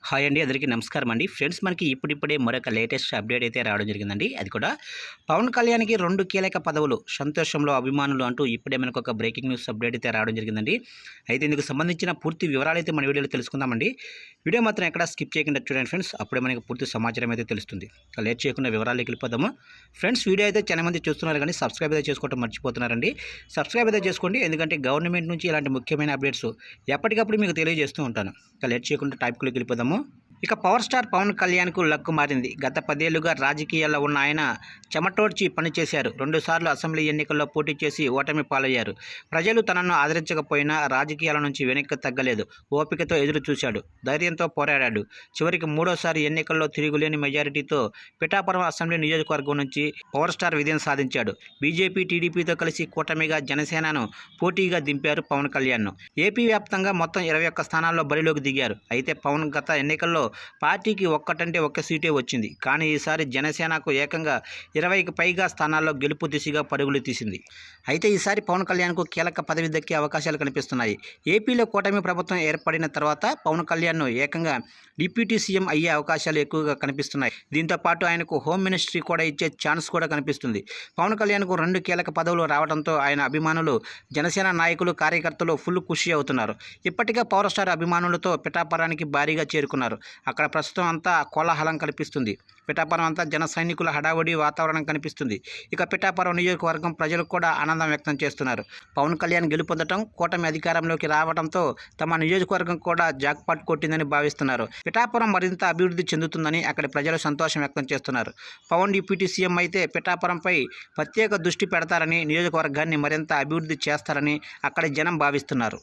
Hi అండి, అందరికీ నమస్కారం అండి. ఫ్రెండ్స్, మనకి ఇప్పుడిప్పుడే మరొక లేటెస్ట్ అప్డేట్ అయితే రావడం జరిగిందండి. అది కూడా పవన్ కళ్యాణ్‌కి 2 కీలక పదవులు, సంతోషంలో అభిమానులు అంటూ ఇప్పుడే మనకు ఒక బ్రేకింగ్ న్యూస్ అప్డేట్ అయితే రావడం జరిగిందండి. అయితే ఇందుకు సంబంధించిన పూర్తి వివరాలు అయితే మన వీడియోలో తెలుసుకుందామండి. వీడియో మాత్రం ఎక్కడ స్కిప్ చేయకుండా చూడండి ఫ్రెండ్స్, అప్పుడే మనకి పూర్తి సమాచారం అయితే తెలుస్తుంది. లేట్ చేయకుండా వివరాల్లోకి వెళ్ళిపోదాము. ఫ్రెండ్స్, వీడియో అయితే చాలా మంది చూస్తున్నారు కానీ సబ్స్క్రైబ్ అయితే చేసుకోవడం మర్చిపోతున్నారండి. సబ్స్క్రైబ్ అయితే చేసుకోండి, ఎందుకంటే గవర్నమెంట్ నుంచి ఇలాంటి ముఖ్యమైన అప్డేట్స్ ఎప్పటికప్పుడు మీకు తెలియజేస్తూ ఉంటాను. లేట్ చేయకుండా టాపిక్లోకి వెళ్ళిపోదాము. ఇక పవర్ స్టార్ పవన్ కళ్యాణ్కు లక్కు మారింది. గత 10 ఏళ్లుగా రాజకీయాల్లో ఉన్న ఆయన చెమటోడ్చి పనిచేశారు. 2 సార్లు అసెంబ్లీ ఎన్నికల్లో పోటీ చేసి ఓటమి పాలయ్యారు. ప్రజలు తనను ఆదరించకపోయినా రాజకీయాల నుంచి వెనక్కి తగ్గలేదు. ఓపికతో ఎదురు చూశాడు, ధైర్యంతో పోరాడాడు. చివరికి 3వ ఎన్నికల్లో తిరుగులేని మెజారిటీతో పిఠాపురం అసెంబ్లీ నియోజకవర్గం నుంచి పవర్ స్టార్ విజయం సాధించాడు. బీజేపీ, టీడీపీతో కలిసి కూటమిగా జనసేనను పోటీగా దింపారు పవన్ కళ్యాణ్ను. ఏపీ వ్యాప్తంగా మొత్తం 21 స్థానాల్లో బరిలోకి దిగారు. అయితే పవన్ గత ఎన్నికల్లో పార్టీకి ఒక్కటంటే ఒక్క సీటే వచ్చింది. కానీ ఈసారి జనసేనకు ఏకంగా 20కి పైగా స్థానాల్లో గెలుపు దిశగా పరుగులు తీసింది. అయితే ఈసారి పవన్ కళ్యాణ్కు కీలక పదవి దక్కే అవకాశాలు కనిపిస్తున్నాయి. ఏపీలో కూటమి ప్రభుత్వం ఏర్పడిన తర్వాత పవన్ కళ్యాణ్ను ఏకంగా డిప్యూటీ సీఎం అయ్యే అవకాశాలు ఎక్కువగా కనిపిస్తున్నాయి. దీంతో పాటు ఆయనకు హోమ్ మినిస్ట్రీ కూడా ఇచ్చే ఛాన్స్ కూడా కనిపిస్తుంది. పవన్ కళ్యాణ్కు 2 కీలక పదవులు రావడంతో ఆయన అభిమానులు, జనసేన నాయకులు, కార్యకర్తలు ఫుల్ ఖుషి అవుతున్నారు. ఇప్పటికే పవర్ స్టార్ అభిమానులతో పిఠాపురానికి భారీగా చేరుకున్నారు. అక్కడ ప్రస్తుతం అంతా కోలాహలం కనిపిస్తుంది. పిఠాపురం అంతా జన సైనికుల హడావుడి వాతావరణం కనిపిస్తుంది. ఇక పిఠాపురం నియోజకవర్గం ప్రజలు కూడా ఆనందం వ్యక్తం చేస్తున్నారు. పవన్ కళ్యాణ్ గెలుపొందడం, కూటమి అధికారంలోకి రావడంతో తమ నియోజకవర్గం కూడా జాక్పాట్ కొట్టిందని భావిస్తున్నారు. పిఠాపురం మరింత అభివృద్ధి చెందుతుందని అక్కడి ప్రజలు సంతోషం వ్యక్తం చేస్తున్నారు. పవన్ డిప్యూటీ సీఎం అయితే పిఠాపురంపై ప్రత్యేక దృష్టి పెడతారని, నియోజకవర్గాన్ని మరింత అభివృద్ధి చేస్తారని అక్కడి జనం భావిస్తున్నారు.